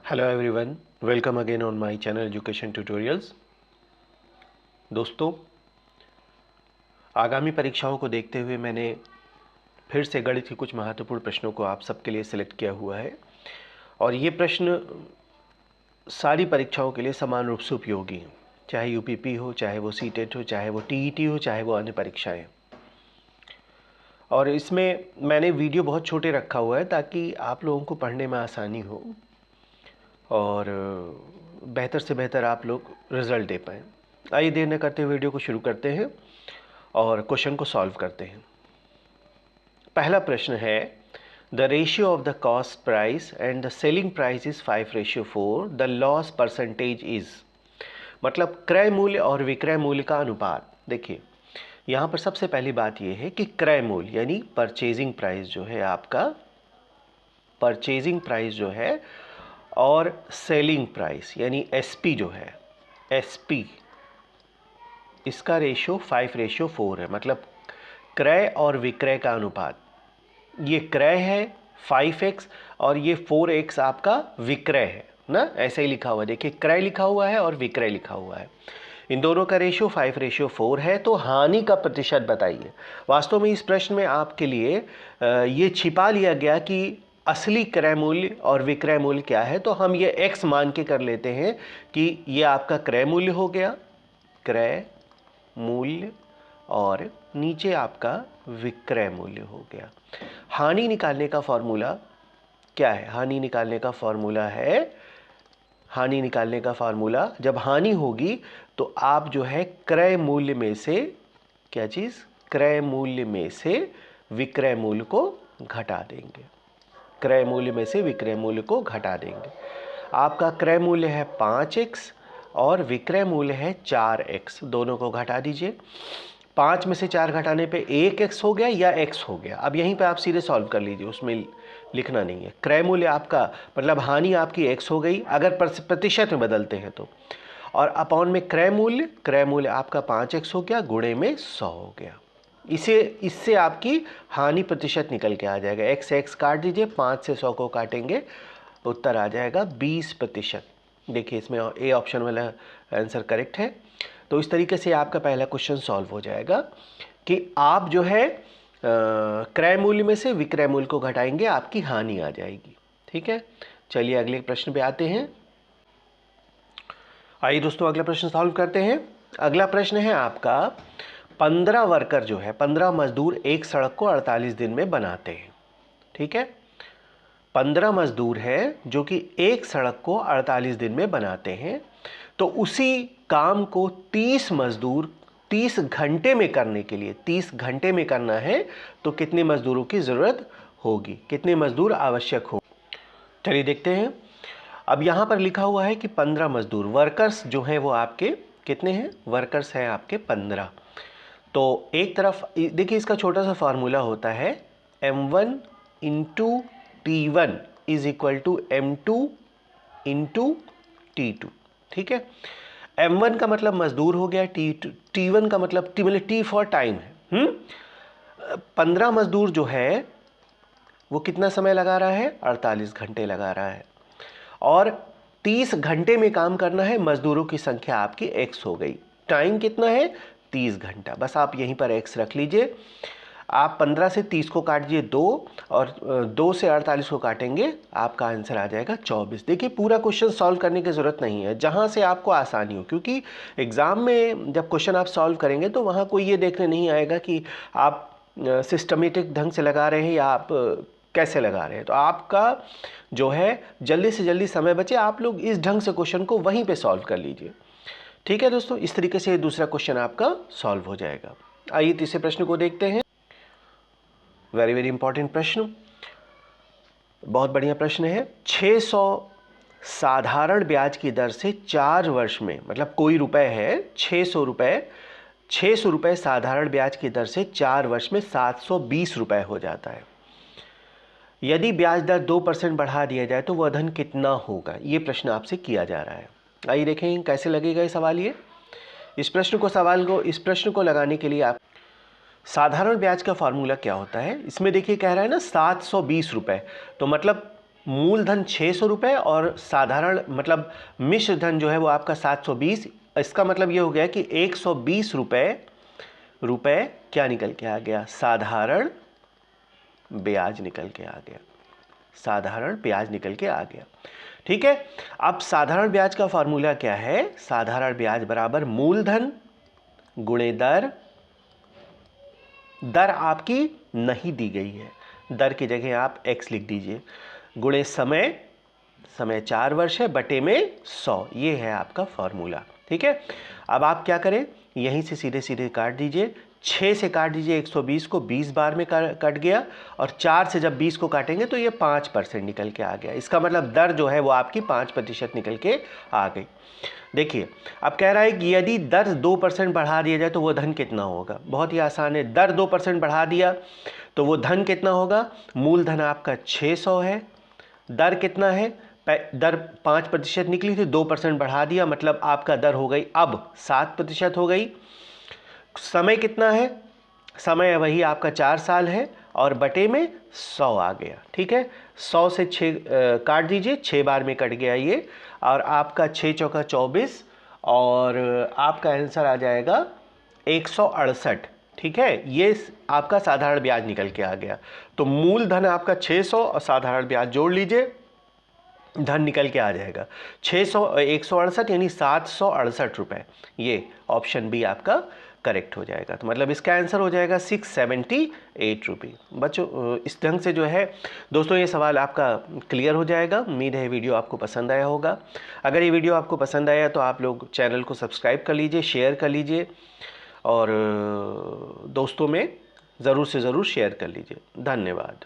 Hello everyone, welcome again on my channel education tutorials. दोस्तों, आगामी परीक्षाओं को देखते हुए मैंने फिर से गणित के कुछ महत्वपूर्ण प्रश्नों को आप सबके लिए सिलेक्ट किया हुआ है और ये प्रश्न सारी परीक्षाओं के लिए समान रूप से उपयोगी हैं, चाहे यूपीपी हो, चाहे वो सीटेट हो, चाहे वो टीईटी हो, चाहे वो अन्य परीक्षाएँ। और इसमें मैंने वीडियो बहुत छोटे रखा हुआ है ताकि आप लोगों को पढ़ने में आसानी हो और बेहतर से बेहतर आप लोग रिज़ल्ट दे पाएँ। आइए देर न करते हुए वीडियो को शुरू करते हैं और क्वेश्चन को सॉल्व करते हैं। पहला प्रश्न है, the ratio of the cost price and the selling price is 5:4, the loss percentage is. मतलब क्रय मूल्य और विक्रय मूल्य का अनुपात। देखिए, यहाँ पर सबसे पहली बात यह है कि क्रय मूल्य यानी परचेजिंग प्राइस जो है आपका, परचेजिंग प्राइस जो है, और सेलिंग प्राइस यानी एसपी जो है, एसपी, इसका रेशियो 5:4 है। मतलब क्रय और विक्रय का अनुपात। ये क्रय है 5x और ये 4x आपका विक्रय है ना, ऐसे ही लिखा हुआ है। देखिए, क्रय लिखा हुआ है और विक्रय लिखा हुआ है। इन दोनों का रेशियो 5:4 है। तो हानि का प्रतिशत बताइए। वास्तव में इस प्रश्न में आपके लिए ये छिपा लिया गया कि असली क्रय मूल्य और विक्रय मूल्य क्या है। तो हम ये x मान के कर लेते हैं कि ये आपका क्रय मूल्य हो गया, क्रय मूल्य, और नीचे आपका विक्रय मूल्य हो गया। हानि निकालने का फॉर्मूला क्या है? हानि निकालने का फॉर्मूला है, हानि निकालने का फार्मूला, जब हानि होगी तो आप जो है क्रय मूल्य में से, क्या चीज़, क्रय मूल्य में से विक्रय मूल्य को घटा देंगे। क्रय मूल्य में से विक्रय मूल्य को घटा देंगे। आपका क्रय मूल्य है 5x और विक्रय मूल्य है 4x। दोनों को घटा दीजिए। 5 में से 4 घटाने पे 1x हो गया या x हो गया। अब यहीं पे आप सीधे सॉल्व कर लीजिए, उसमें लिखना नहीं है। क्रय मूल्य आपका मतलब हानि आपकी x हो गई अगर प्रतिशत में बदलते हैं तो, और अपॉन में क्रय मूल्य आपका 5x हो गया, गुणे में 100 हो गया। इससे आपकी हानि प्रतिशत निकल के आ जाएगा। x काट दीजिए, 5 से 100 को काटेंगे, उत्तर आ जाएगा 20%। देखिए, इसमें ए ऑप्शन वाला आंसर करेक्ट है। तो इस तरीके से आपका पहला क्वेश्चन सॉल्व हो जाएगा कि आप जो है क्रय मूल्य में से विक्रय मूल्य को घटाएंगे, आपकी हानि आ जाएगी। ठीक है, चलिए अगले प्रश्न पे आते हैं। आइए दोस्तों, अगला प्रश्न सॉल्व करते हैं। अगला प्रश्न है आपका, 15 वर्कर जो है, 15 मजदूर एक सड़क को 48 दिन में बनाते हैं। ठीक है, 15 मजदूर है जो कि एक सड़क को 48 दिन में बनाते हैं। तो उसी काम को 30 मजदूर 30 घंटे में करने के लिए, 30 घंटे में करना है तो कितने मजदूरों की ज़रूरत होगी, कितने मजदूर आवश्यक हो। चलिए देखते हैं। अब यहाँ पर लिखा हुआ है कि 15 मजदूर, वर्कर्स जो हैं वो आपके कितने हैं? वर्कर्स हैं आपके 15। तो एक तरफ देखिए, इसका छोटा सा फार्मूला होता है, m1 into T1 is equal to m2 into T2। ठीक है, m1 का मतलब मजदूर हो गया, T1 का मतलब T फॉर टाइम है। 15 मजदूर जो है वो कितना समय लगा रहा है? 48 घंटे लगा रहा है, और 30 घंटे में काम करना है। मजदूरों की संख्या आपकी x हो गई, टाइम कितना है? 30 घंटा। बस आप यहीं पर x रख लीजिए। आप 15 से 30 को काट दीजिए 2, और 2 से 48 को काटेंगे, आपका आंसर आ जाएगा 24। देखिए, पूरा क्वेश्चन सॉल्व करने की ज़रूरत नहीं है, जहाँ से आपको आसानी हो, क्योंकि एग्ज़ाम में जब क्वेश्चन आप सॉल्व करेंगे तो वहाँ कोई ये देखने नहीं आएगा कि आप सिस्टमेटिक ढंग से लगा रहे हैं या आप कैसे लगा रहे हैं। तो आपका जो है जल्दी से जल्दी समय बचे, आप लोग इस ढंग से क्वेश्चन को वहीं पे सॉल्व कर लीजिए। ठीक है दोस्तों, इस तरीके से दूसरा क्वेश्चन आपका सॉल्व हो जाएगा। आइए तीसरे प्रश्न को देखते हैं। वेरी वेरी इंपॉर्टेंट प्रश्न, बहुत बढ़िया प्रश्न है। 600 साधारण ब्याज की दर से 4 वर्ष में, मतलब कोई रुपए है 600 रुपए साधारण ब्याज की दर से 4 वर्ष में 720 रुपए हो जाता है। यदि ब्याज दर 2% बढ़ा दिया जाए तो वह धन कितना होगा? ये प्रश्न आपसे किया जा रहा है। आइए देखें कैसे लगेगा ये सवाल। ये इस प्रश्न को लगाने के लिए आप, साधारण ब्याज का फार्मूला क्या होता है? इसमें देखिए कह रहा है ना 720 रुपए, तो मतलब मूलधन 600 रुपये और साधारण मतलब मिश्र धन जो है वो आपका 720। इसका मतलब ये हो गया कि 120 रुपये क्या निकल के आ गया, साधारण ब्याज निकल के आ गया, साधारण ब्याज निकल के आ गया। ठीक है, अब साधारण ब्याज का फॉर्मूला क्या है, साधारण ब्याज बराबर मूलधन गुणे दर। दर आपकी नहीं दी गई है, दर की जगह आप x लिख दीजिए, गुणे समय, समय 4 वर्ष है, बटे में 100, ये है आपका फॉर्मूला। ठीक है, अब आप क्या करें, यहीं से सीधे सीधे काट दीजिए, 6 से काट दीजिए 120 को, 20 बार में कट गया, और 4 से जब 20 को काटेंगे तो ये 5% निकल के आ गया। इसका मतलब दर जो है वो आपकी 5% निकल के आ गई। देखिए, अब कह रहा है कि यदि दर 2% बढ़ा दिया जाए तो वो धन कितना होगा। बहुत ही आसान है, दर 2% बढ़ा दिया तो वो धन कितना होगा, मूलधन आपका 600 है, दर कितना है, दर 5% निकली थी, 2% बढ़ा दिया, मतलब आपका दर हो गई अब 7% हो गई। समय कितना है, समय वही आपका 4 साल है, और बटे में 100 आ गया। ठीक है, 100 से 6 काट दीजिए, 6 बार में कट गया ये, और आपका 6 चौका 24, और आपका आंसर आ जाएगा 168। ठीक है, ये आपका साधारण ब्याज निकल के आ गया। तो मूलधन आपका 600 और साधारण ब्याज जोड़ लीजिए, धन निकल के आ जाएगा 168 यानी 768 रुपये। ये ऑप्शन बी आपका करेक्ट हो जाएगा। तो मतलब इसका आंसर हो जाएगा 678 रुपये। बच्चों, इस ढंग से जो है दोस्तों ये सवाल आपका क्लियर हो जाएगा। उम्मीद है वीडियो आपको पसंद आया होगा। अगर ये वीडियो आपको पसंद आया तो आप लोग चैनल को सब्सक्राइब कर लीजिए, शेयर कर लीजिए, और दोस्तों में ज़रूर से ज़रूर शेयर कर लीजिए। धन्यवाद।